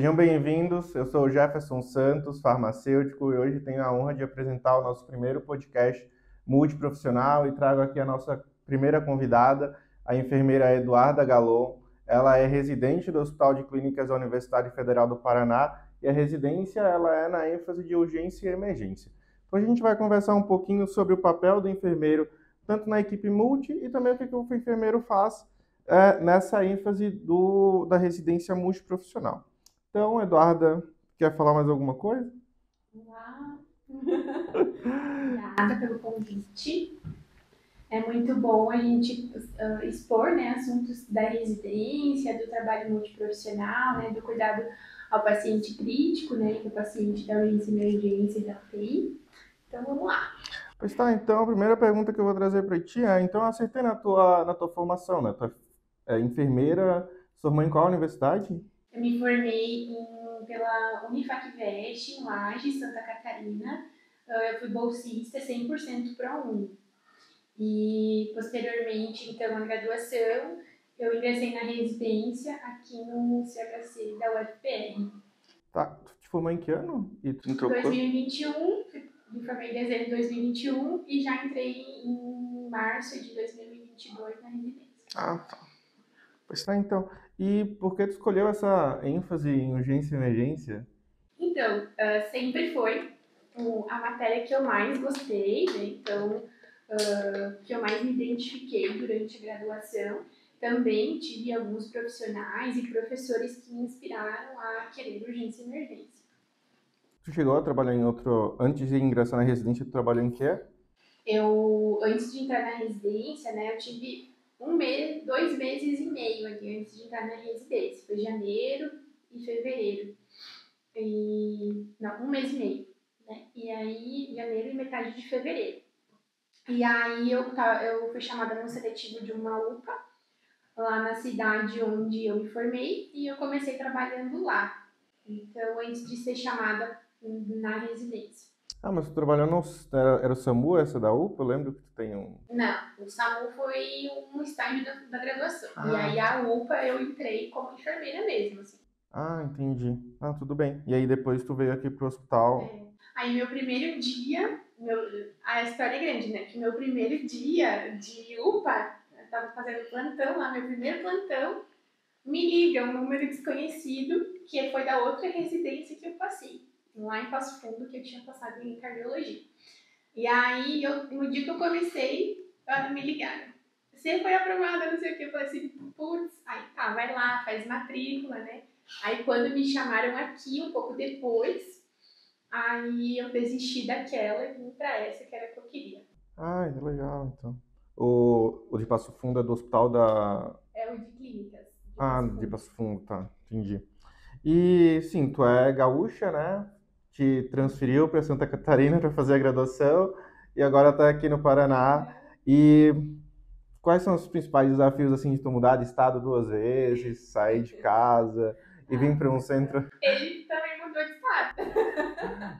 Sejam bem-vindos, eu sou o Jefferson Santos, farmacêutico, e hoje tenho a honra de apresentar o nosso primeiro podcast multiprofissional e trago aqui a nossa primeira convidada, a enfermeira Eduarda Galon. Ela é residente do Hospital de Clínicas da Universidade Federal do Paraná e a residência ela é na ênfase de urgência e emergência. Então a gente vai conversar um pouquinho sobre o papel do enfermeiro, tanto na equipe multi e também o que o enfermeiro faz nessa ênfase da residência multiprofissional. Então, Eduarda, quer falar mais alguma coisa? Olá, obrigada pelo convite. É muito bom a gente expor, né, assuntos da residência, do trabalho multiprofissional, né, do cuidado ao paciente crítico, né, que é o paciente da urgência e emergência e da UTI. Então, vamos lá. Pois tá, então a primeira pergunta que eu vou trazer para ti é, então eu acertei na tua formação, né? Tu é enfermeira, formou em qual universidade? Eu me formei pela Unifacvest, em Lages, Santa Catarina. Eu fui bolsista 100% ProUni. E, posteriormente, então, na graduação, eu ingressei na residência aqui no CHC da UFPR. Tá, tu te formou em que ano? E tu entrou Em 2021, me formei em dezembro de 2021 e já entrei em março de 2022 na residência. Ah, tá. Pois tá, então. E por que tu escolheu essa ênfase em urgência e emergência? Então, sempre foi a matéria que eu mais gostei, né? Então, que eu mais me identifiquei durante a graduação. Também tive alguns profissionais e professores que me inspiraram a querer urgência e emergência. Tu chegou a trabalhar em outro... Antes de ingressar na residência, tu trabalhou em quê? Antes de entrar na residência, né, eu tive 2 meses e meio aqui antes de entrar na residência. Foi janeiro e fevereiro. Não, 1 mês e meio. Né? E aí, janeiro e metade de fevereiro. E aí eu fui chamada num seletivo de uma UPA, lá na cidade onde eu me formei, e eu comecei trabalhando lá. Então, antes de ser chamada na residência. Ah, mas tu trabalhou no... Era o SAMU essa da UPA? Eu lembro que tu tem um... Não, o SAMU foi um estágio da graduação. E aí a UPA eu entrei como enfermeira mesmo, assim. Ah, entendi. Ah, tudo bem. E aí depois tu veio aqui pro hospital. Aí meu primeiro dia, a história é grande, né? Que meu primeiro dia de UPA, eu tava fazendo plantão lá, meu primeiro plantão, me liga um número desconhecido, que foi da outra residência que eu passei, lá em Passo Fundo, que eu tinha passado em cardiologia. E aí, no dia que eu comecei, me ligaram. Você foi aprovada, não sei o que. Eu falei assim, putz, aí tá, vai lá, faz matrícula, né? Aí quando me chamaram aqui, um pouco depois, aí eu desisti daquela e vim pra essa, que era a que eu queria. Ah, que legal, então. O de Passo Fundo é do hospital da... É o de clínicas. De Passo Fundo, tá, entendi. E, sim, tu é gaúcha, né? Te transferiu para Santa Catarina para fazer a graduação e agora tá aqui no Paraná. E quais são os principais desafios, assim, de tu mudar de estado 2 vezes, sair de casa e vir para um centro... Ele também mudou de estado.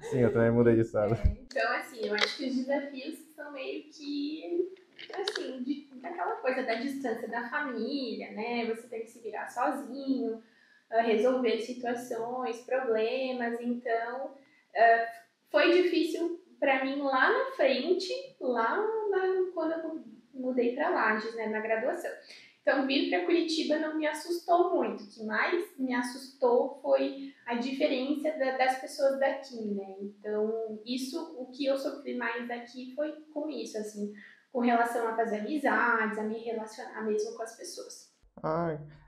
Sim, eu também mudei de estado. Então, assim, eu acho que os desafios são meio que, assim, daquela coisa da distância da família, né? Você tem que se virar sozinho, resolver situações, problemas. Então, foi difícil para mim lá na frente, quando eu mudei para Lages, né, na graduação. Então, vir para Curitiba não me assustou muito. O que mais me assustou foi a diferença das pessoas daqui, né? Então, o que eu sofri mais daqui foi com isso, assim, com relação a fazer amizades, a me relacionar mesmo com as pessoas.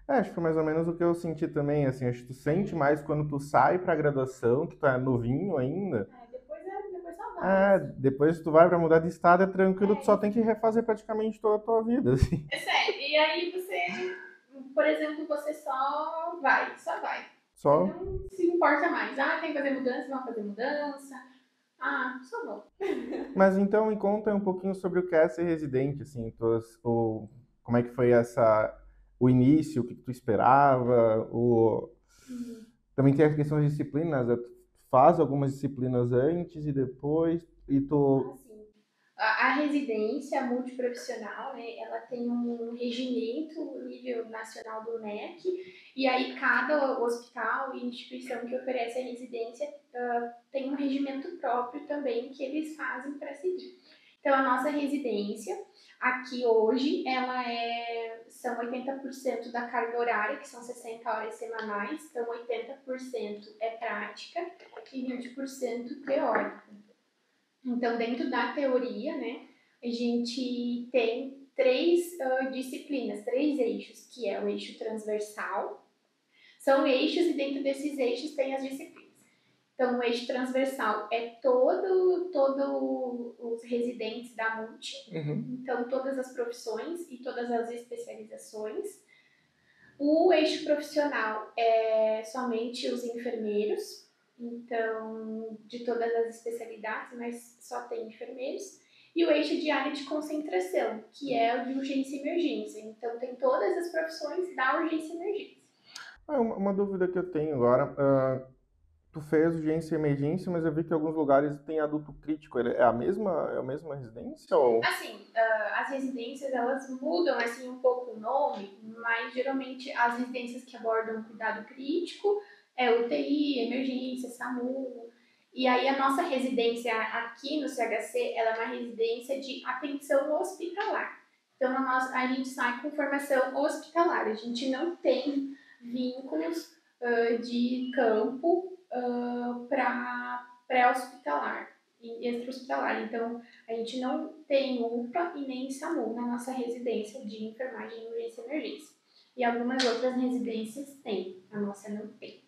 Acho que foi mais ou menos o que eu senti também, assim, acho que tu sente mais quando tu sai pra graduação, que tu é novinho ainda. Depois só vai. Depois tu vai pra mudar de estado, é tranquilo, tu só tem que refazer praticamente toda a tua vida, assim. É sério, e aí você, por exemplo, você só vai. Você não se importa mais. Tem que fazer mudança, vamos fazer mudança. Só vou. Mas então me conta um pouquinho sobre o que é ser residente, assim, como é que foi o início, o que tu esperava, também tem a questão das disciplinas, tu faz algumas disciplinas antes e depois, e tu... A residência multiprofissional, né, ela tem um regimento nível nacional do MEC, e aí cada hospital e instituição que oferece a residência tem um regimento próprio também que eles fazem para seguir. Então, a nossa residência, aqui hoje, são 80% da carga horária, que são 60 horas semanais, então 80% é prática e 20% teórica. Então, dentro da teoria, né, a gente tem 3 disciplinas, 3 eixos, que é o eixo transversal. São eixos e dentro desses eixos tem as disciplinas. Então, o eixo transversal é todo os residentes da multi, então todas as profissões e todas as especializações. O eixo profissional é somente os enfermeiros, então de todas as especialidades, mas só tem enfermeiros. E o eixo de área de concentração, que é o de urgência e emergência, então tem todas as profissões da urgência e emergência. Uma dúvida que eu tenho agora, tu fez urgência e emergência, mas eu vi que em alguns lugares tem adulto crítico. É a mesma residência? Ou... Assim, as residências, elas mudam assim, um pouco o nome, mas geralmente as residências que abordam cuidado crítico é UTI, emergência, SAMU. E aí a nossa residência aqui no CHC, ela é uma residência de atenção hospitalar. Então a gente sai com formação hospitalar, a gente não tem vínculos de campo para pré-hospitalar e extra-hospitalar. Então, a gente não tem UPA e nem SAMU na nossa residência de enfermagem, urgência e emergência. E algumas outras residências têm, a nossa não tem.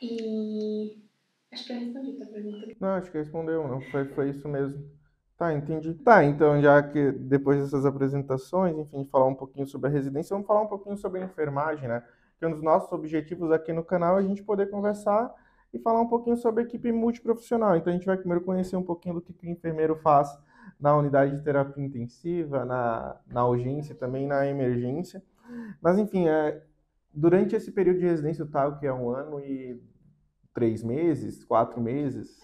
E acho que eu respondi a tua pergunta. Não, acho que respondeu, não foi isso mesmo. Tá, entendi. Tá, então já que depois dessas apresentações, enfim, falar um pouquinho sobre a residência, vamos falar um pouquinho sobre a enfermagem, né? Que um dos nossos objetivos aqui no canal é a gente poder conversar e falar um pouquinho sobre a equipe multiprofissional. Então a gente vai primeiro conhecer um pouquinho do que o enfermeiro faz na unidade de terapia intensiva, na urgência, também na emergência. Mas enfim, durante esse período de residência, o tal que é 1 ano e 3 meses, 4 meses,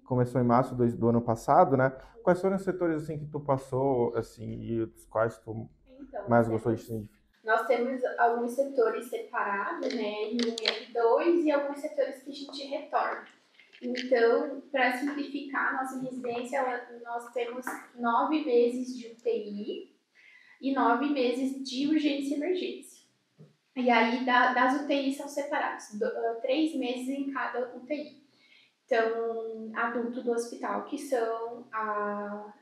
começou em março do ano passado, né? Quais foram os setores assim que tu passou, assim, e os quais tu mais gostou de se identificar? Nós temos alguns setores separados, né, R1 e R2, e alguns setores que a gente retorna. Então, para simplificar a nossa residência, nós temos 9 meses de UTI e 9 meses de urgência e emergência. E aí, das UTIs são separados, 3 meses em cada UTI. Então, adulto do hospital, que são a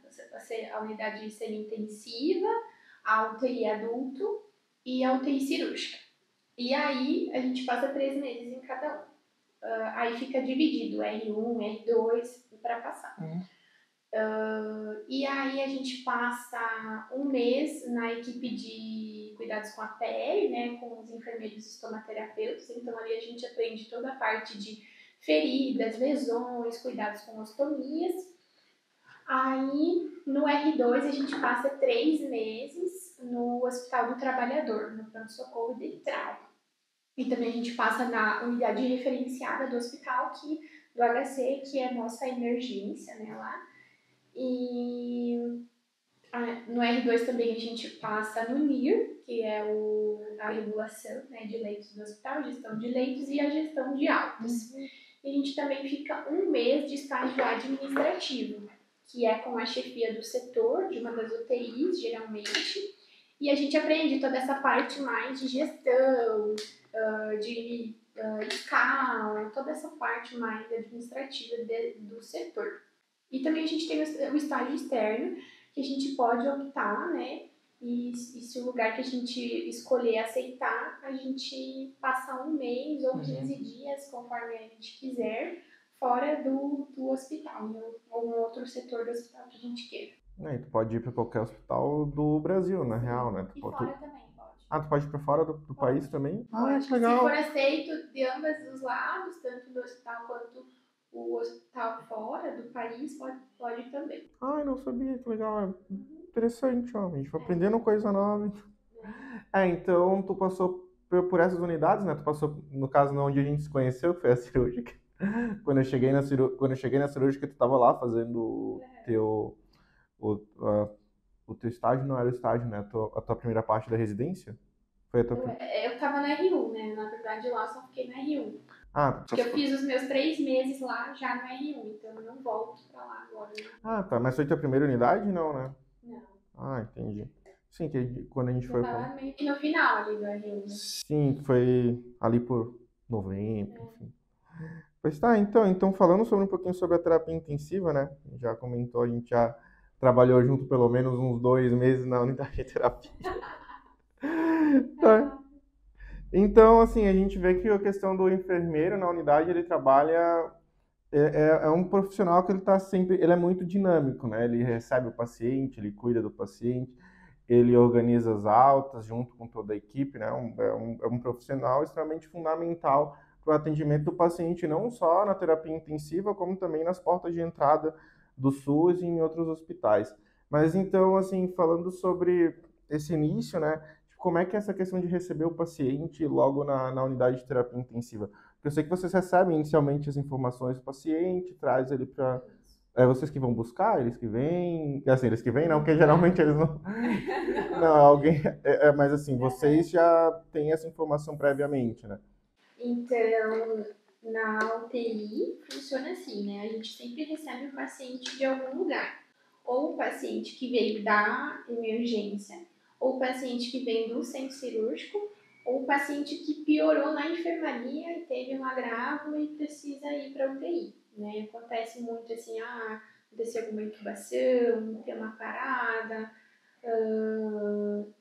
unidade semi-intensiva, a UTI adulto e a UTI cirúrgica. E aí, a gente passa 3 meses em cada um. Aí fica dividido, R1, R2, para passar. E aí a gente passa 1 mês na equipe de cuidados com a pele, né, com os enfermeiros estomaterapeutas. Então ali a gente aprende toda a parte de feridas, lesões, cuidados com ostomias. Aí no R2 a gente passa 3 meses no Hospital do Trabalhador, no pronto-socorro de trauma. E também a gente passa na unidade referenciada do hospital, do HC, que é a nossa emergência, né, lá. E no R2 também a gente passa no NIR, que é a regulação, né, de leitos do hospital, gestão de leitos e a gestão de altas. E a gente também fica 1 mês de estágio administrativo, que é com a chefia do setor, de uma das UTIs, geralmente. E a gente aprende toda essa parte mais de gestão, de escala, toda essa parte mais administrativa do setor. E também a gente tem o estágio externo, que a gente pode optar, né? E se o lugar que a gente escolher aceitar, a gente passa 1 mês ou 15 dias, conforme a gente quiser, fora do hospital, ou algum outro setor do hospital que a gente queira. E tu pode ir para qualquer hospital do Brasil, na real, né? E fora também pode. Ah, tu pode ir para fora do país também? Pode. Que legal. Se for aceito de ambos os lados, tanto do hospital quanto o hospital fora do país, pode também. Ai, não sabia, que legal. Interessante, ó. A gente vai aprendendo coisa nova. Então tu passou por essas unidades, né? Tu passou, no caso, onde a gente se conheceu, que foi a cirúrgica. Quando eu cheguei na cirúrgica, tu tava lá fazendo a- o teu estágio não era o estágio, né? A tua primeira parte da residência? Foi a tua Eu tava na R1, né? Na verdade, lá eu só fiquei na R1. Ah, Porque eu fiz os meus 3 meses lá já no R1, então eu não volto pra lá agora. Né? tá. Mas foi tua primeira unidade? Não, né? Não. Ah, entendi. Sim, que quando a gente Já foi... tava meio que no final ali do R1, né? Sim, foi ali por novembro, enfim. Pois tá, então falando sobre um pouquinho sobre a terapia intensiva, né? Já comentou, a gente já trabalhou junto pelo menos uns 2 meses na unidade de terapia. Tá. Então, assim, a gente vê que a questão do enfermeiro na unidade, ele trabalha, é um profissional que ele tá sempre, ele é muito dinâmico, né? Ele recebe o paciente, ele cuida do paciente, ele organiza as altas junto com toda a equipe, né? É um profissional extremamente fundamental para o atendimento do paciente, não só na terapia intensiva, como também nas portas de entrada do SUS e em outros hospitais. Mas então, assim, falando sobre esse início, né? Como é que é essa questão de receber o paciente logo na unidade de terapia intensiva? Porque eu sei que vocês recebem inicialmente as informações do paciente, traz ele para... É vocês que vão buscar, eles que vêm... Assim, eles que vêm não, porque geralmente eles não... Não, alguém... mas assim, vocês já têm essa informação previamente, né? Então, na UTI funciona assim, né? A gente sempre recebe o paciente de algum lugar. Ou o paciente que veio da emergência, ou o paciente que vem do centro cirúrgico, ou o paciente que piorou na enfermaria e teve um agravo e precisa ir para UTI, né? Acontece muito assim, aconteceu alguma intubação, tem uma parada,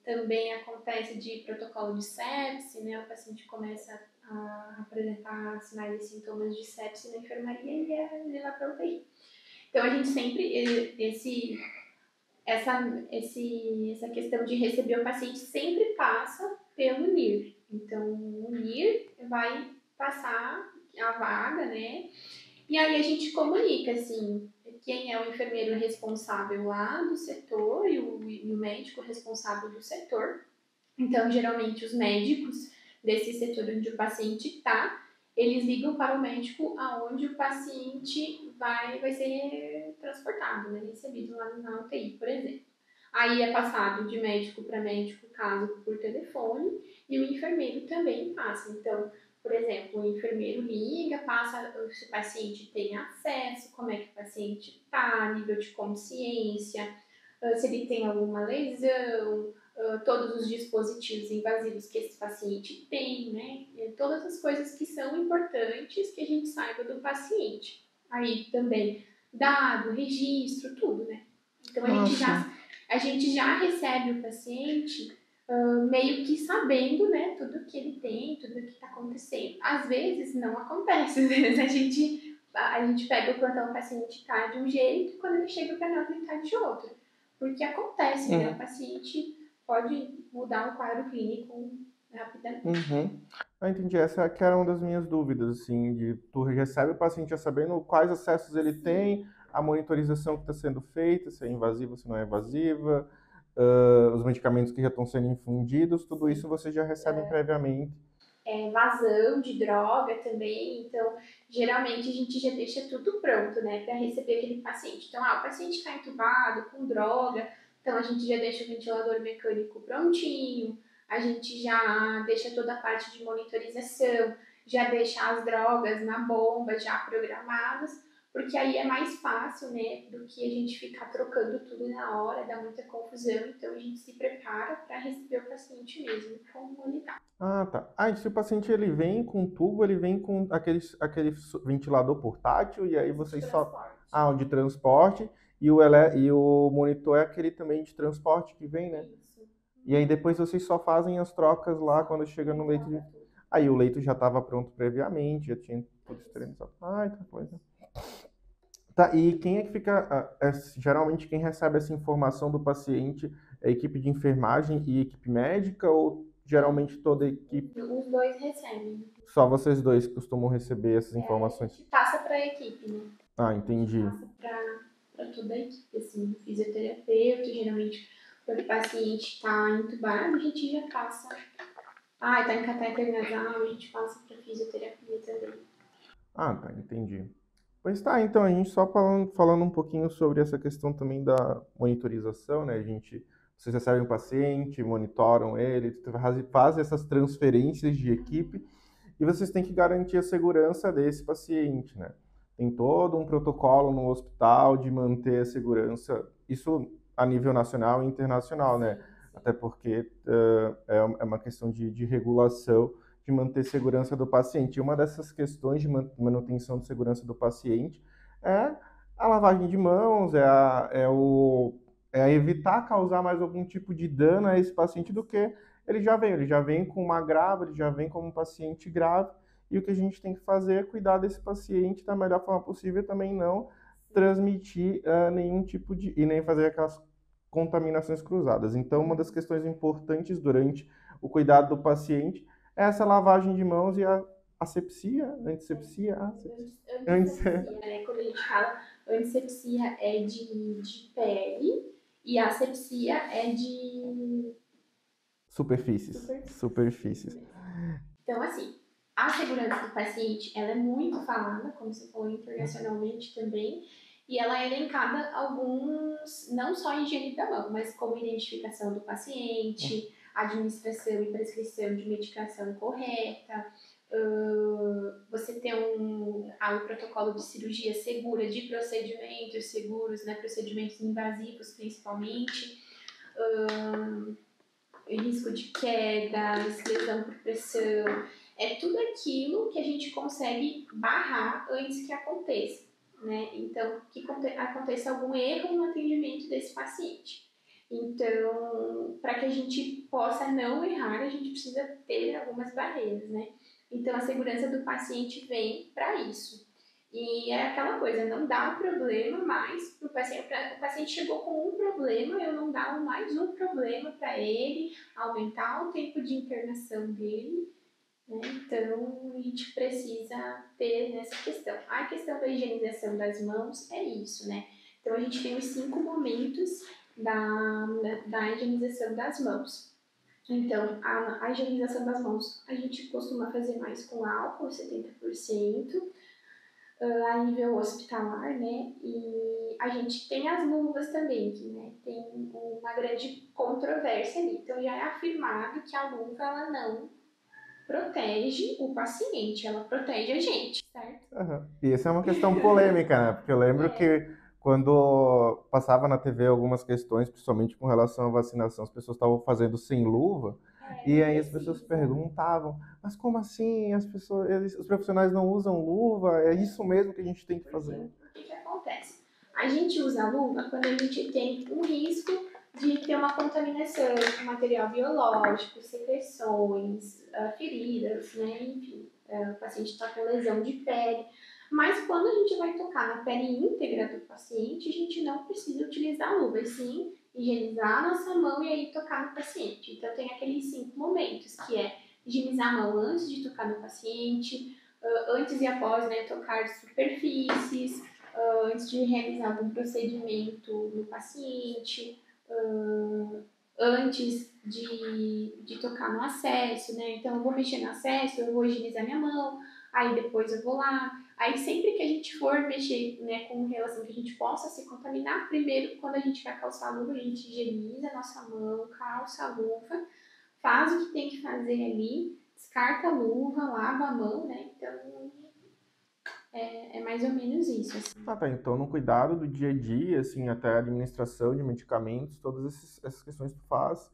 também acontece de protocolo de sepse, né? O paciente começa a apresentar sinais e sintomas de sepse na enfermaria e é levar para UTI. Então a gente sempre, essa questão de receber o paciente sempre passa pelo NIR. Então o NIR vai passar a vaga, né? E aí a gente comunica, assim, quem é o enfermeiro responsável lá do setor e o médico responsável do setor. Então, geralmente, os médicos desse setor onde o paciente está, eles ligam para o médico aonde o paciente vai ser transportado, né, recebido lá na UTI, por exemplo. Aí é passado de médico para médico, caso por telefone, e o enfermeiro também passa. Então, por exemplo, o enfermeiro liga, passa se o paciente tem acesso, como é que o paciente está, nível de consciência, se ele tem alguma lesão, todos os dispositivos invasivos que esse paciente tem, né? E todas as coisas que são importantes que a gente saiba do paciente. Aí também dado, registro, tudo, né? Então a gente já recebe o paciente meio que sabendo, né, tudo que ele tem, tudo que está acontecendo. Às vezes não acontece, às vezes a gente pega o plantão, o paciente está de um jeito e quando ele chega para nós ele está de outro. Porque acontece, né? O paciente pode mudar o quadro clínico rapidamente. Entendi. Essa que era uma das minhas dúvidas, assim, de tu recebe o paciente já sabendo quais acessos ele tem, a monitorização que está sendo feita, se é invasiva, se não é invasiva, os medicamentos que já estão sendo infundidos, tudo isso vocês já recebem previamente. Vazão de droga também, então geralmente a gente já deixa tudo pronto, né, para receber aquele paciente. Então, o paciente está entubado com droga, então a gente já deixa o ventilador mecânico prontinho, a gente já deixa toda a parte de monitorização, já deixa as drogas na bomba já programadas, porque aí é mais fácil, né, do que a gente ficar trocando tudo na hora, dá muita confusão, então a gente se prepara para receber o paciente mesmo como unidade. Tá. E se o paciente ele vem com tubo, ele vem com aquele ventilador portátil e aí vocês só... o de transporte e o monitor é aquele também de transporte que vem, né? Isso. E aí depois vocês só fazem as trocas lá quando chega no leito de... Aí o leito já estava pronto previamente, já tinha tudo esterilizado. Tá coisa. Tá, e quem é que fica... geralmente quem recebe essa informação do paciente é a equipe de enfermagem e equipe médica ou geralmente toda a equipe? Os dois recebem. Só vocês dois costumam receber essas A informações? gente passa para a equipe, né? Entendi. Passa para toda a equipe, assim, do fisioterapeuta, geralmente quando o paciente está entubado, a gente já passa. Está em catéter nasal, a gente passa para fisioterapia também. Tá, entendi. Pois tá, então a gente só falando um pouquinho sobre essa questão também da monitorização, né? Vocês recebem o paciente, monitoram ele, fazem essas transferências de equipe e vocês têm que garantir a segurança desse paciente, né? Tem todo um protocolo no hospital de manter a segurança, isso a nível nacional e internacional, né? Até porque é uma questão de regulação de manter segurança do paciente. E uma dessas questões de manutenção de segurança do paciente é a lavagem de mãos, é evitar causar mais algum tipo de dano a esse paciente do que ele já vem com uma grave, ele já vem como um paciente grave, e o que a gente tem que fazer é cuidar desse paciente da melhor forma possível e também não transmitir nenhum tipo e nem fazer aquelas contaminações cruzadas. Então, uma das questões importantes durante o cuidado do paciente é essa lavagem de mãos e a asepsia, antisepsia, Antissepsia, né? Quando a gente fala antissepsia é de pele e a asepsia é de superfícies. Então, assim, a segurança do paciente, ela é muito falada, como você falou, internacionalmente também, e ela é elencada alguns, não só higiene da mão, mas como identificação do paciente, administração e prescrição de medicação correta, você ter um protocolo de cirurgia segura, de procedimentos seguros, né, procedimentos invasivos principalmente, risco de queda, lesão por pressão, é tudo aquilo que a gente consegue barrar antes que aconteça, né? Então, que aconteça algum erro no atendimento desse paciente. Então, para que a gente possa não errar, a gente precisa ter algumas barreiras, né? Então, a segurança do paciente vem para isso. E é aquela coisa, não dá um problema mais para o paciente. O paciente chegou com um problema, eu não dar mais um problema para ele, aumentar o tempo de internação dele, né? Então, a gente precisa ter nessa questão. A questão da higienização das mãos é isso, né? Então, a gente tem os 5 momentos da higienização das mãos. Então, a higienização das mãos, a gente costuma fazer mais com álcool, 70%, a nível hospitalar, né? E a gente tem as luvas também, que, né, tem uma grande controvérsia ali. Então, já é afirmado que a luva, ela não protege o paciente, ela protege a gente, certo? Uhum. E essa é uma questão polêmica, né? Porque eu lembro que quando passava na TV algumas questões, principalmente com relação à vacinação, as pessoas estavam fazendo sem luva, e aí as pessoas perguntavam, mas como assim os profissionais não usam luva? É isso mesmo que a gente tem que fazer? O que acontece? A gente usa a luva quando a gente tem um risco de ter uma contaminação com material biológico, secreções, feridas, né? Enfim, o paciente está com lesão de pele. Mas quando a gente vai tocar na pele íntegra do paciente, a gente não precisa utilizar a luva, e sim higienizar a nossa mão e aí tocar no paciente. Então tem aqueles 5 momentos, que é higienizar a mão antes de tocar no paciente, antes e após, né, tocar superfícies, antes de realizar algum procedimento no paciente, antes de tocar no acesso, né? Então eu vou mexer no acesso, eu vou higienizar minha mão, aí depois eu vou lá. Aí sempre que a gente for mexer, né, com relação que a gente possa se contaminar, primeiro quando a gente vai calçar a luva, a gente higieniza a nossa mão, calça a luva, faz o que tem que fazer ali, descarta a luva, lava a mão, né? Então é mais ou menos isso, assim. Tá. Então, no cuidado do dia a dia, assim, até a administração de medicamentos, essas questões tu faz,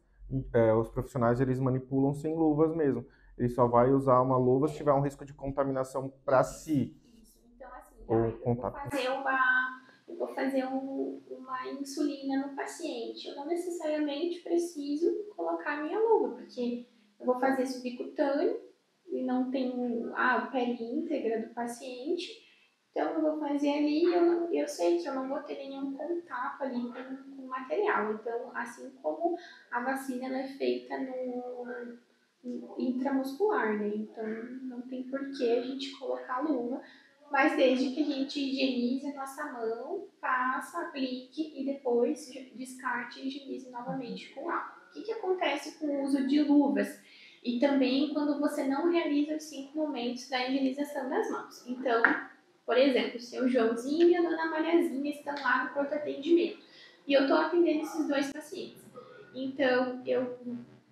os profissionais, eles manipulam sem luvas mesmo. Ele só vai usar uma luva se tiver um risco de contaminação para si. Isso. Então, assim, Ou eu contato. vou fazer uma insulina no paciente. Eu não necessariamente preciso colocar minha luva, porque eu vou fazer subcutâneo e não tenho a pele íntegra do paciente. Então, eu vou fazer ali e eu sei que eu não vou ter nenhum contato ali com o material. Então, assim como a vacina ela é feita no intramuscular, né? Então, não tem por que a gente colocar luva, mas desde que a gente higienize a nossa mão, faça, aplique e depois descarte e higienize novamente com álcool. O que acontece com o uso de luvas? E também quando você não realiza os 5 momentos da higienização das mãos. Então, Por exemplo, o seu Joãozinho e a dona Mariazinha estão lá no pronto atendimento. E eu estou atendendo esses 2 pacientes. Então, eu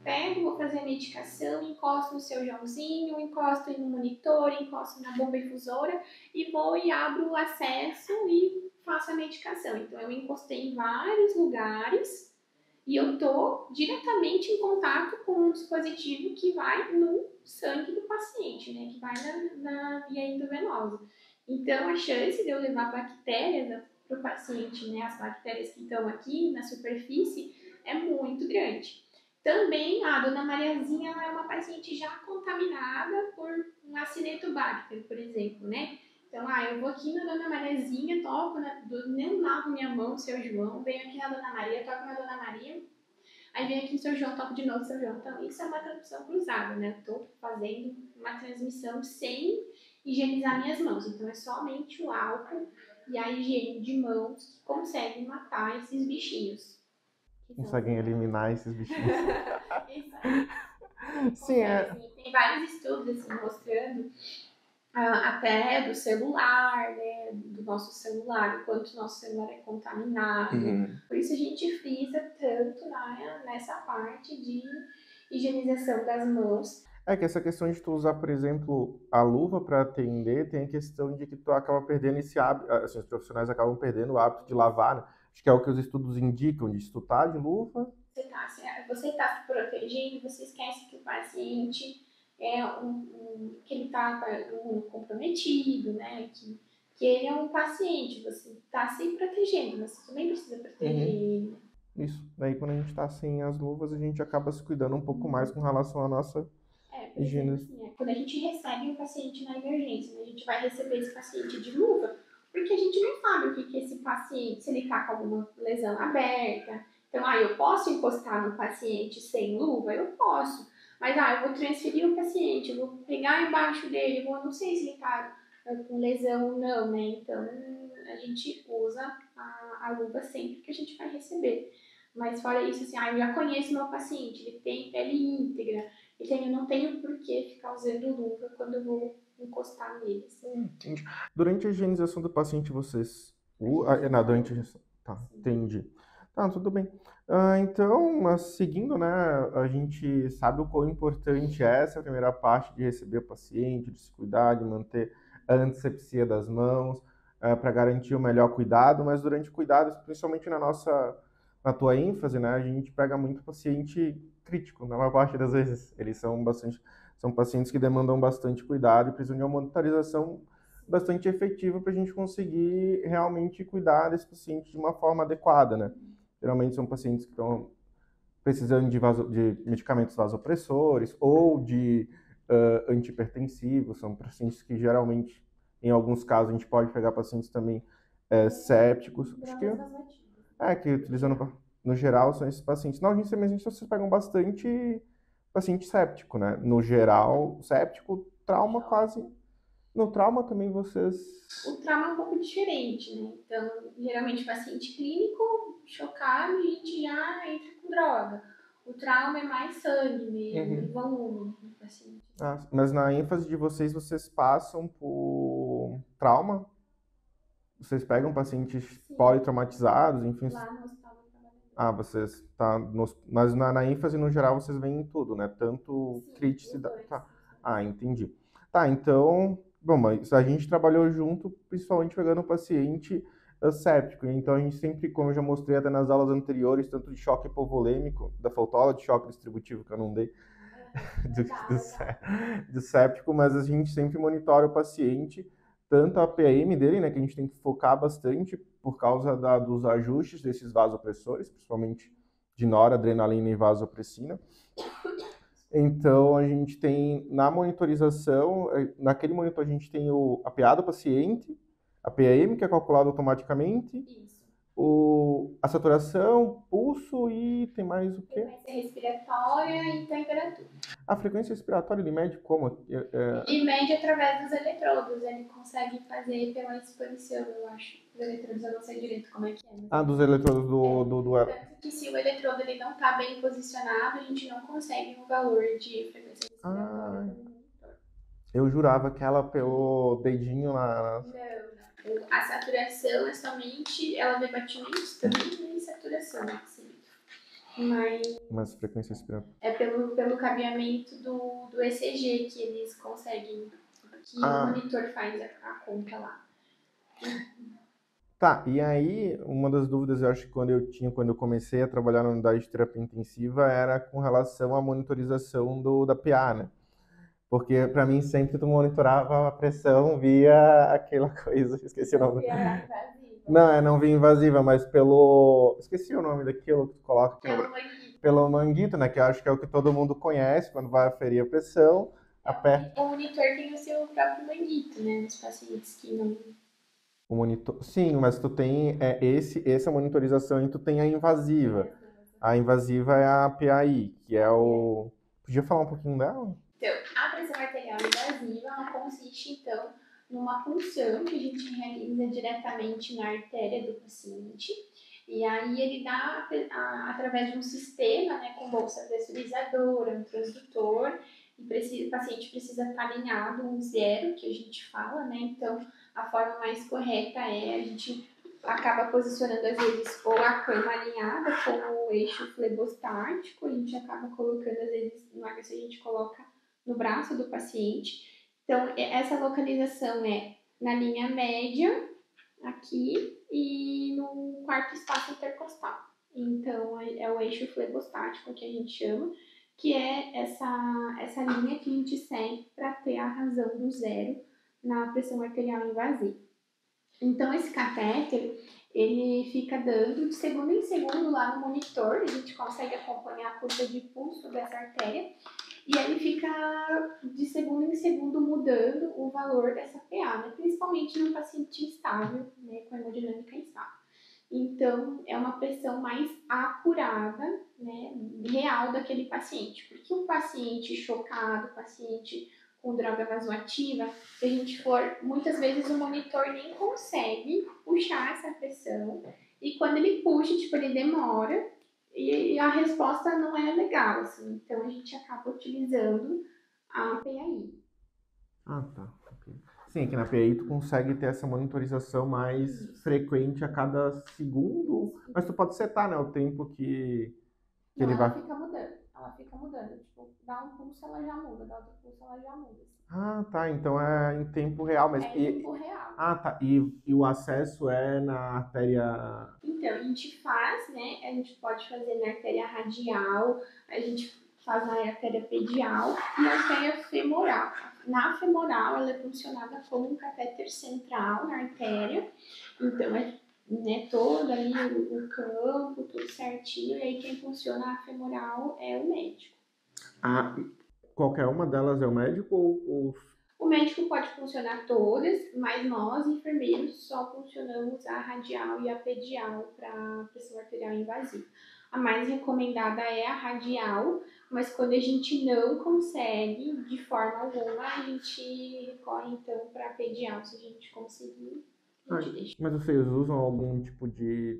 pego, vou fazer a medicação, encosto no seu Joãozinho, encosto no monitor, encosto na bomba infusora e vou e abro o acesso e faço a medicação. Então, eu encostei em vários lugares e eu estou diretamente em contato com um dispositivo que vai no sangue do paciente, né? Que vai na via endovenosa. Então, a chance de eu levar bactérias para o paciente, né? As bactérias que estão aqui na superfície, é muito grande. Também a dona Mariazinha, ela é uma paciente já contaminada por um acinetobacter, por exemplo, né? Então, eu vou aqui na dona Mariazinha, toco, nem lavo minha mão, seu João, venho aqui na dona Maria, toco na dona Maria, aí venho aqui no seu João, toco de novo no seu João. Então, isso é uma transmissão cruzada, né? Eu tô fazendo uma transmissão sem higienizar minhas mãos. Então, é somente o álcool e a higiene de mãos que conseguem matar esses bichinhos. Conseguem eliminar esses bichinhos. Sim, tem vários estudos assim, mostrando até do celular, né, do nosso celular, o quanto o nosso celular é contaminado. Por isso a gente frisa tanto nessa parte de higienização das mãos. É que essa questão de tu usar, por exemplo, a luva para atender, tem a questão de que tu acaba perdendo esse hábito, assim, os profissionais acabam perdendo o hábito de lavar, né? Acho que é o que os estudos indicam, de se tu tá de luva... Você tá se protegendo, você esquece que o paciente é que ele tá comprometido, né? Que ele é um paciente, você tá se protegendo, mas você também precisa proteger ele. Isso. Daí quando a gente tá sem as luvas, a gente acaba se cuidando um pouco mais com relação à nossa higiene. Assim, quando a gente recebe um paciente na emergência, né, a gente vai receber esse paciente de luva, porque a gente não sabe o que esse paciente, se ele tá com alguma lesão aberta. Então, eu posso encostar no paciente sem luva? Eu posso. Mas, eu vou transferir o paciente, eu vou pegar embaixo dele, não sei se ele tá com lesão ou não, né? Então, a gente usa a luva sempre que a gente vai receber. Mas fora isso, assim, eu já conheço meu paciente, ele tem pele íntegra, eu não tenho por que ficar usando luva quando eu vou encostar neles. Entendi. Durante a higienização do paciente, vocês... durante a higienização... Tá, entendi. Tá, tudo bem. Então, mas seguindo, né, a gente sabe o quão importante é essa primeira parte de receber o paciente, de se cuidar, de manter a antisepsia das mãos, para garantir o melhor cuidado, mas durante o cuidado, principalmente na tua ênfase, né, a gente pega muito paciente crítico, na maior parte das vezes. Eles são pacientes que demandam bastante cuidado e precisam de uma monitorização bastante efetiva para a gente conseguir realmente cuidar desse paciente de uma forma adequada, né? Geralmente são pacientes que estão precisando de medicamentos vasopressores ou de antihipertensivos, são pacientes que geralmente, em alguns casos, a gente pode pegar pacientes também sépticos. Acho que utilizando, no geral, são esses pacientes. Na urgência emergência, vocês pegam bastante paciente séptico, né? No geral, séptico, trauma quase... No trauma também vocês... O trauma é um pouco diferente, né? Então, geralmente, paciente clínico, chocado, a gente já entra com droga. O trauma é mais sangue mesmo, volume do paciente. Mas na ênfase de vocês passam por trauma? Vocês pegam pacientes politraumatizados, enfim? Lá no hospital. Vocês tá mas na ênfase, no geral, vocês veem tudo, né? Tanto criticidade... Tá. Entendi. Tá, então... Bom, mas a gente trabalhou junto, principalmente pegando o paciente séptico. Então, a gente sempre, como eu já mostrei até nas aulas anteriores, tanto de choque hipovolêmico, da fotoaula de choque distributivo, que eu não dei, do séptico, mas a gente sempre monitora o paciente, tanto a PM dele, né, que a gente tem que focar bastante por causa dos ajustes desses vasopressores, principalmente de noradrenalina e vasopressina. Então, a gente tem, na monitorização, naquele monitor a gente tem a PA do paciente, a PAM, que é calculada automaticamente, Isso. A saturação, pulso e tem mais o quê? Frequência respiratória e temperatura. A frequência respiratória ele mede como? Ele mede através dos eletrodos, ele consegue fazer pela expansão, eu acho. Os eletrodos eu não sei direito como é que é. Dos eletrodos do... Tanto que se o eletrodo ele não está bem posicionado, a gente não consegue um valor de frequência respiratória. Eu jurava que ela pelo dedinho lá. Não. A saturação é somente, ela vê batimentos também e saturação, assim. Mas frequência respiratória. É pelo cabeamento do ECG que eles conseguem, que o monitor faz a conta lá. Tá, e aí, uma das dúvidas eu acho que quando eu comecei a trabalhar na unidade de terapia intensiva, era com relação à monitorização da PA, né? Porque para mim sempre tu monitorava a pressão via aquela coisa, esqueci o nome. Via invasiva. Não, é não via invasiva, mas pelo. Esqueci o nome daquilo que tu coloca aqui. Pelo manguito. Pelo manguito, né? Que eu acho que é o que todo mundo conhece quando vai aferir a pressão. O monitor tem o seu próprio manguito, né? Nos pacientes que não. O monitor. Sim, mas tu tem essa monitorização e tu tem a invasiva. A invasiva é a PAI, que é o. Podia falar um pouquinho dela? Então, a pressão arterial invasiva, ela consiste, então, numa punção que a gente realiza diretamente na artéria do paciente. E aí ele dá, através de um sistema, né, com bolsa pressurizadora, um transdutor, e o paciente precisa estar alinhado, um zero, que a gente fala, né? Então, a forma mais correta é a gente acaba posicionando, às vezes, ou a cama alinhada com o eixo flebostático, a gente acaba colocando, às vezes, no ABC a gente coloca no braço do paciente. Então, essa localização é na linha média, aqui, e no quarto espaço intercostal. Então, é o eixo flebostático que a gente chama, que é essa linha que a gente segue para ter a razão do zero na pressão arterial invasiva. Então, esse catéter, ele fica dando de segundo em segundo lá no monitor, a gente consegue acompanhar a curva de pulso dessa artéria, e aí fica de segundo em segundo mudando o valor dessa PA, né? Principalmente no paciente instável, né? Com hemodinâmica instável. Então, é uma pressão mais acurada, né? Real daquele paciente. Porque o paciente chocado, o paciente com droga vasoativa, se a gente for, muitas vezes o monitor nem consegue puxar essa pressão. E quando ele puxa, tipo, ele demora, e a resposta não é legal, assim. Então, a gente acaba utilizando a PAI. Ah, tá. Sim, aqui na PAI tu consegue ter essa monitorização mais frequente a cada segundo, mas tu pode setar, né, o tempo que Não, ele ela vai... fica mudando. Ela fica mudando. Tipo, dá um pulso, ela já muda. Dá outro pulso, ela já muda. Assim. Ah, tá. Então é em tempo real, mas... É em tempo real. Ah, tá. E o acesso é na artéria... Então, a gente faz, né? A gente pode fazer na artéria radial, a gente faz na artéria pedial e na artéria femoral. Na femoral, ela é funcionada como um catéter central na artéria. Então, é, né, todo ali o campo, tudo certinho. E aí, quem funciona a femoral é o médico. Ah, qualquer uma delas é o médico ou... O médico pode funcionar todas, mas nós, enfermeiros, só funcionamos a radial e a pedial para pressão arterial invasiva. A mais recomendada é a radial, mas quando a gente não consegue, de forma alguma, a gente recorre então para a pedial, se a gente conseguir. Mas vocês usam algum tipo de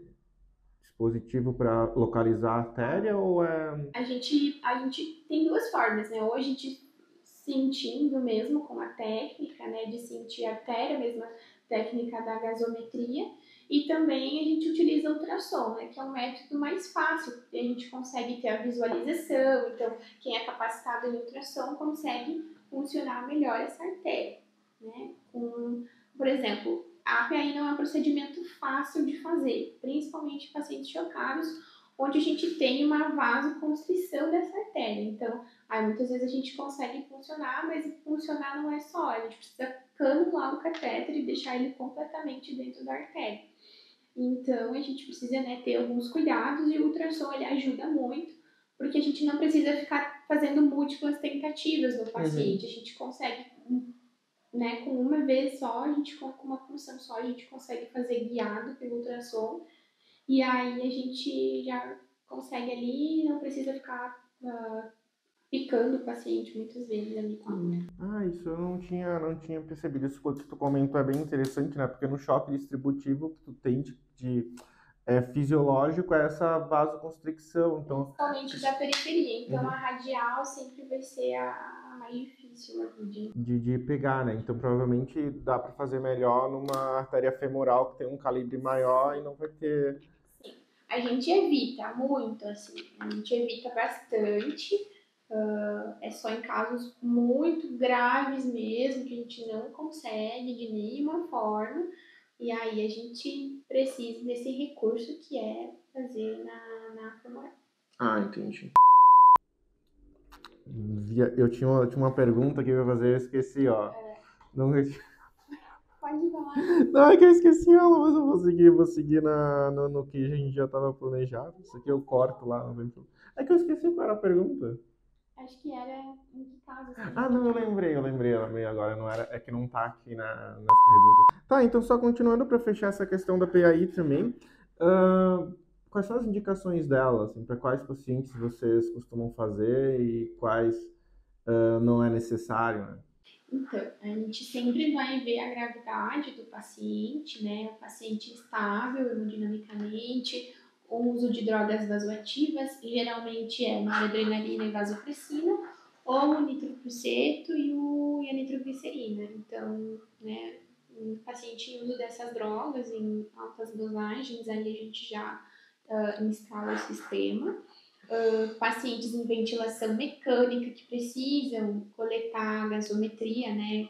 dispositivo para localizar a artéria ou é... A gente tem duas formas, né? Ou a gente sentindo mesmo com a técnica, né, de sentir a artéria, a mesma técnica da gasometria, e também a gente utiliza ultrassom, né, que é um método mais fácil, porque a gente consegue ter a visualização, então quem é capacitado em ultrassom consegue funcionar melhor essa artéria, né, por exemplo, a API não é um procedimento fácil de fazer, principalmente em pacientes chocados, onde a gente tem uma vasoconstrição dessa artéria. Então, aí muitas vezes a gente consegue funcionar, mas funcionar não é só, a gente precisa canular o catéter e deixar ele completamente dentro da artéria. Então, a gente precisa, né, ter alguns cuidados e o ultrassom ele ajuda muito, porque a gente não precisa ficar fazendo múltiplas tentativas no paciente, a gente consegue, né, com uma vez só, a gente com uma função só, a gente consegue fazer guiado pelo ultrassom. E aí a gente já consegue ali, não precisa ficar picando o paciente muitas vezes ali com a agulha. Ah, isso eu não tinha percebido. Isso que tu comentou é bem interessante, né? Porque no choque distributivo que tu tem fisiológico é essa vasoconstricção. Então... Principalmente da periferia. Então a radial sempre vai ser a mais difícil difícil ali de pegar, né? Então, provavelmente dá para fazer melhor numa artéria femoral que tem um calibre maior e não vai ter... Sim, a gente evita muito, assim, a gente evita bastante, é só em casos muito graves mesmo, que a gente não consegue de nenhuma forma, e aí a gente precisa desse recurso que é fazer na femoral. Ah, entendi. Eu tinha uma pergunta que eu ia fazer, eu esqueci, ó. Não, Pode falar. não, é que eu esqueci ela, mas eu vou seguir no que a gente já estava planejado. Isso aqui eu corto lá. É que eu esqueci qual era a pergunta. Acho que era em que caso? Ah, não, eu lembrei agora. Não era, é que não tá aqui nas perguntas. Tá, então só continuando para fechar essa questão da PAI também. Quais são as indicações dela, assim, para quais pacientes vocês costumam fazer e quais não é necessário, né? Então, a gente sempre vai ver a gravidade do paciente, né? O paciente estável hemodinamicamente, o uso de drogas vasoativas, geralmente é noradrenalina e vasopressina, ou o nitropruseto e a nitroglicerina. Então, né, o paciente em uso dessas drogas em altas dosagens, aí a gente já instala o sistema. Pacientes em ventilação mecânica que precisam coletar gasometria, né,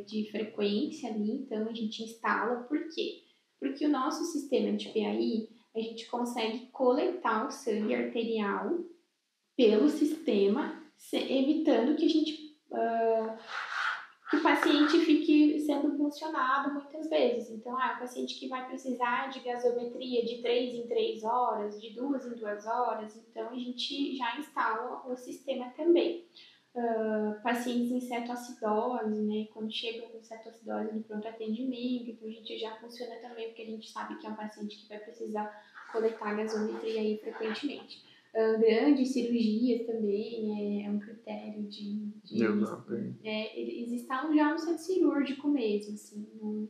de frequência ali, então a gente instala. Por quê? Porque o nosso sistema de PAI, a gente consegue coletar o sangue arterial pelo sistema, evitando que a gente que o paciente fique sendo funcionado muitas vezes. Então, o paciente que vai precisar de gasometria de 3 em 3 horas, de 2 em 2 horas, então a gente já instala o sistema também. Pacientes em cetoacidose, né, quando chegam com cetoacidose no pronto atendimento, então a gente já funciona também, porque a gente sabe que é um paciente que vai precisar coletar gasometria aí frequentemente. Grandes cirurgias também é um critério eles instalam já no centro cirúrgico mesmo, assim,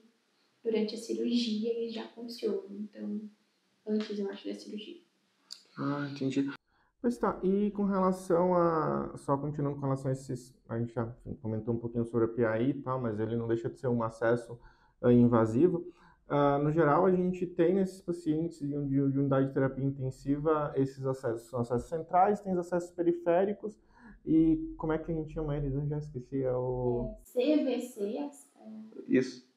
durante a cirurgia eles já funcionam, então antes eu acho da cirurgia. Ah, entendi. Pois tá, e com relação só continuando com relação a esses, a gente já comentou um pouquinho sobre a PAI e tal, mas ele não deixa de ser um acesso invasivo. No geral, a gente tem nesses pacientes de unidade de terapia intensiva esses acessos. São acessos centrais, tem os acessos periféricos e como é que a gente chama eles? Eu já esqueci. CVC, Isso.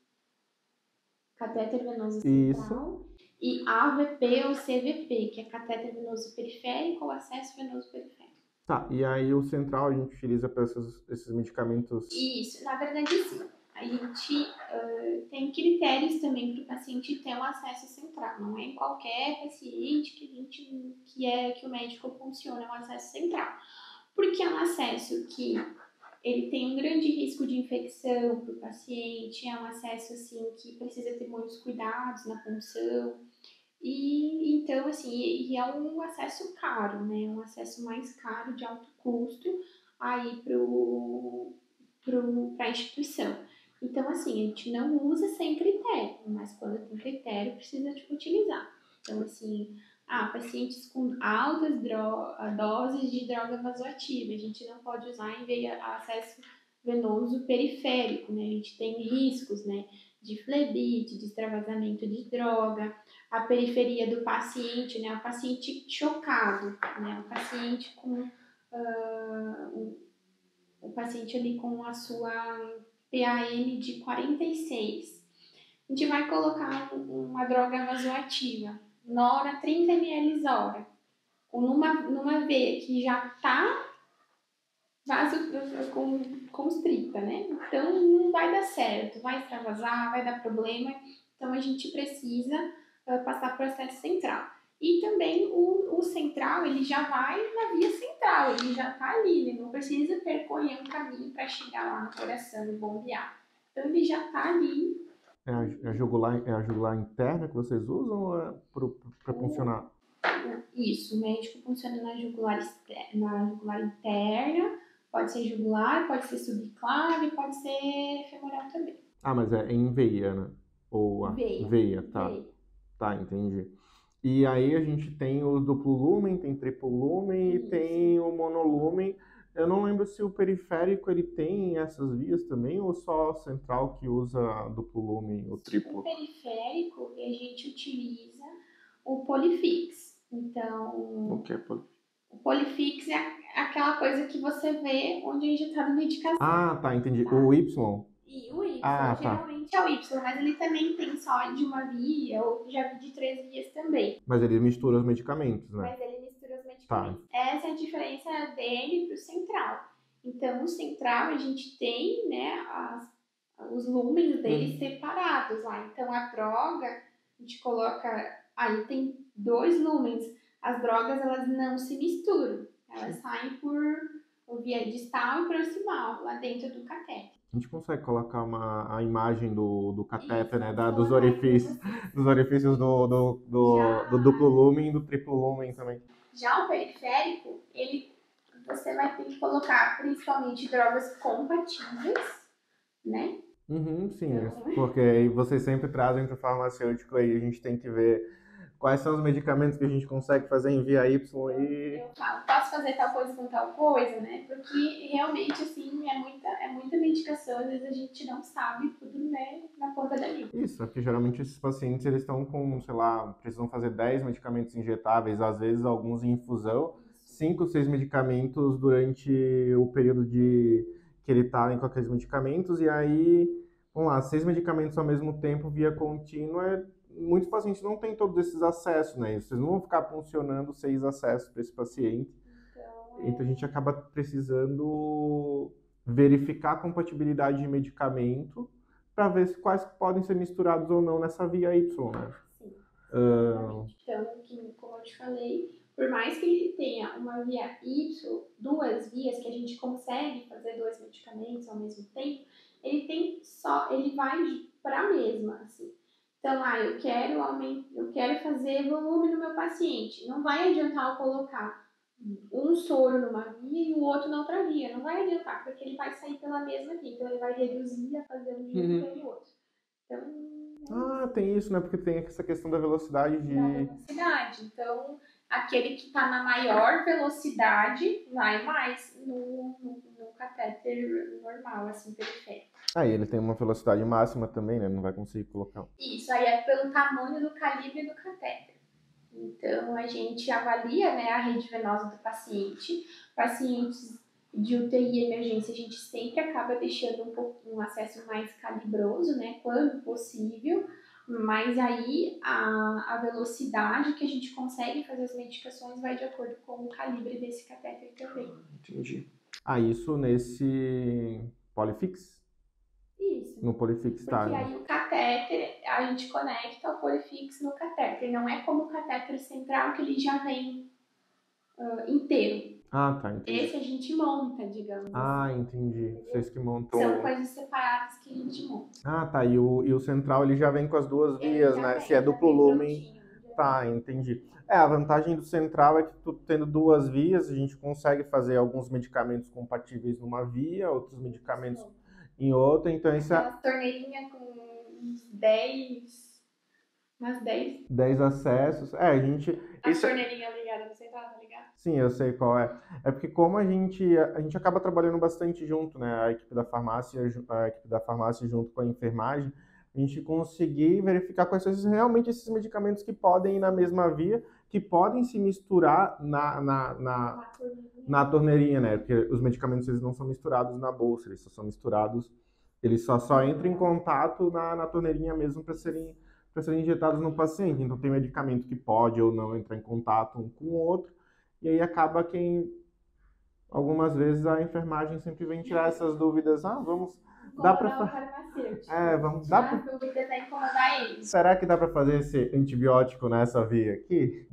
catéter venoso central. Isso. E AVP ou CVP, que é catéter venoso periférico ou acesso venoso periférico. Tá, e aí o central a gente utiliza para esses medicamentos? Isso, na verdade sim. A gente tem critérios também para o paciente ter um acesso central. Não é em qualquer paciente que o médico funciona um acesso central. Porque é um acesso que ele tem um grande risco de infecção para o paciente, é um acesso assim, que precisa ter muitos cuidados na punção. E então, assim, é um acesso caro, né? Um acesso mais caro, de alto custo, aí para a instituição. Então, assim, a gente não usa sem critério, mas quando tem critério, precisa utilizar. Então, assim, pacientes com altas doses de droga vasoativa, a gente não pode usar em acesso venoso periférico, né? A gente tem riscos, né? De flebite, de extravasamento de droga, a periferia do paciente, né? O paciente chocado, né? O paciente com o paciente ali com a sua PAM de 46. A gente vai colocar uma droga vasoativa, nora 30 ml hora, numa veia que já está constrita, né? Então não vai dar certo, vai extravasar, vai dar problema. Então a gente precisa passar para o acesso central. E também o central, ele já vai na via central, ele já está ali, ele não precisa percorrer um caminho para chegar lá no coração e bombear. Então ele já está ali. É a jugular interna que vocês usam ou é para funcionar? Isso, o médico funciona na jugular interna, pode ser jugular, pode ser subclave, pode ser femoral também. Ah, mas é em veia, né? Ou a veia, tá. Veia. Tá, entendi. E aí a gente tem o duplo lumen, tem triplo lumen e tem o monolumen. Eu não lembro se o periférico ele tem essas vias também ou só a central que usa duplo lumen ou O triplo? periférico, a gente utiliza o Polifix. Então, O que é o Polifix é aquela coisa que você vê onde é injetada a medicação. Ah, tá, entendi. Tá? O Y? E o Y, Ah, tá. geralmente é o Y, mas ele também tem só de uma via, ou já vi de 3 vias também. Mas ele mistura os medicamentos, né? Mas ele mistura os medicamentos. Tá. Essa é a diferença dele pro central. Então, o central a gente tem, né, os lumens dele separados lá. Então, a droga, a gente coloca, aí tem 2 lumens. As drogas, elas não se misturam. Elas saem por via distal e proximal, lá dentro do catéter. A gente consegue colocar a imagem do catéter, né? Vou Dos colocar aqui orifícios, pra vocês. dos orifícios do duplo lumen e do triplo lumen também. Já o periférico, você vai ter que colocar principalmente drogas compatíveis, né? Sim, Então, porque aí vocês sempre trazem para o farmacêutico aí, a gente tem que ver quais são os medicamentos que a gente consegue fazer em via Y e... eu falo, posso fazer tal coisa com tal coisa, né? Porque realmente, assim, é muita medicação, às vezes a gente não sabe tudo, né, na ponta da língua. Isso, porque geralmente esses pacientes, eles estão com, sei lá, precisam fazer 10 medicamentos injetáveis, às vezes alguns em infusão, 5, 6 medicamentos durante o período que ele está com aqueles medicamentos, e aí, vamos lá, 6 medicamentos ao mesmo tempo, via contínua, muitos pacientes não têm todos esses acessos, né? Vocês não vão ficar funcionando 6 acessos para esse paciente. Então a gente acaba precisando verificar a compatibilidade de medicamento para ver quais podem ser misturados ou não nessa via Y, né? Sim. Então, como eu te falei, por mais que ele tenha uma via Y, 2 vias que a gente consegue fazer 2 medicamentos ao mesmo tempo, ele vai para a mesma, assim. Então, eu quero fazer volume no meu paciente. Não vai adiantar eu colocar um soro numa via e o outro na outra via. Não vai adiantar, porque ele vai sair pela mesma via. Então, ele vai reduzir a fazer um dia e fazer outro. Então, tem isso, né? Porque tem essa questão da velocidade de... Da velocidade. Então, aquele que está na maior velocidade vai mais no catéter normal, assim, periférico. Aí ele tem uma velocidade máxima também, né? Não vai conseguir colocar. Isso, aí é pelo tamanho do calibre do catéter. Então, a gente avalia, né, a rede venosa do paciente. Pacientes de UTI e emergência, a gente sempre acaba deixando um acesso mais calibroso, né, quando possível. Mas aí a velocidade que a gente consegue fazer as medicações vai de acordo com o calibre desse catéter também. Entendi. Isso nesse Polifix? Isso. No Polifix, tá. Porque aí o catéter, a gente conecta o Polifix no catéter. Não é como o catéter central que ele já vem inteiro. Tá, entendi. Esse a gente monta, digamos assim. Entendi. Entendeu? Vocês que montam. São coisas separadas que a gente monta. Tá. E o central ele já vem com as 2 vias, né? Se é duplo lumen. Tá, entendi. A vantagem do central é que tu tendo 2 vias, a gente consegue fazer alguns medicamentos compatíveis numa via, outros medicamentos em outra, então isso é... torneirinha com uns 10 acessos. A torneirinha ligada no central, tá ligado? Sim, eu sei qual é. É porque como a gente acaba trabalhando bastante junto, né? A equipe da farmácia junto com a enfermagem, a gente conseguir verificar quais são realmente esses medicamentos que podem ir na mesma via, que podem se misturar na torneirinha, né? Porque os medicamentos eles não são misturados na bolsa, eles só são misturados, eles só entram em contato na torneirinha mesmo para serem injetados no paciente. Então tem medicamento que pode ou não entrar em contato um com o outro, e aí acaba algumas vezes a enfermagem sempre vem tirar essas dúvidas. Dá para dúvida até incomodar eles. Será que dá para fazer esse antibiótico nessa via aqui?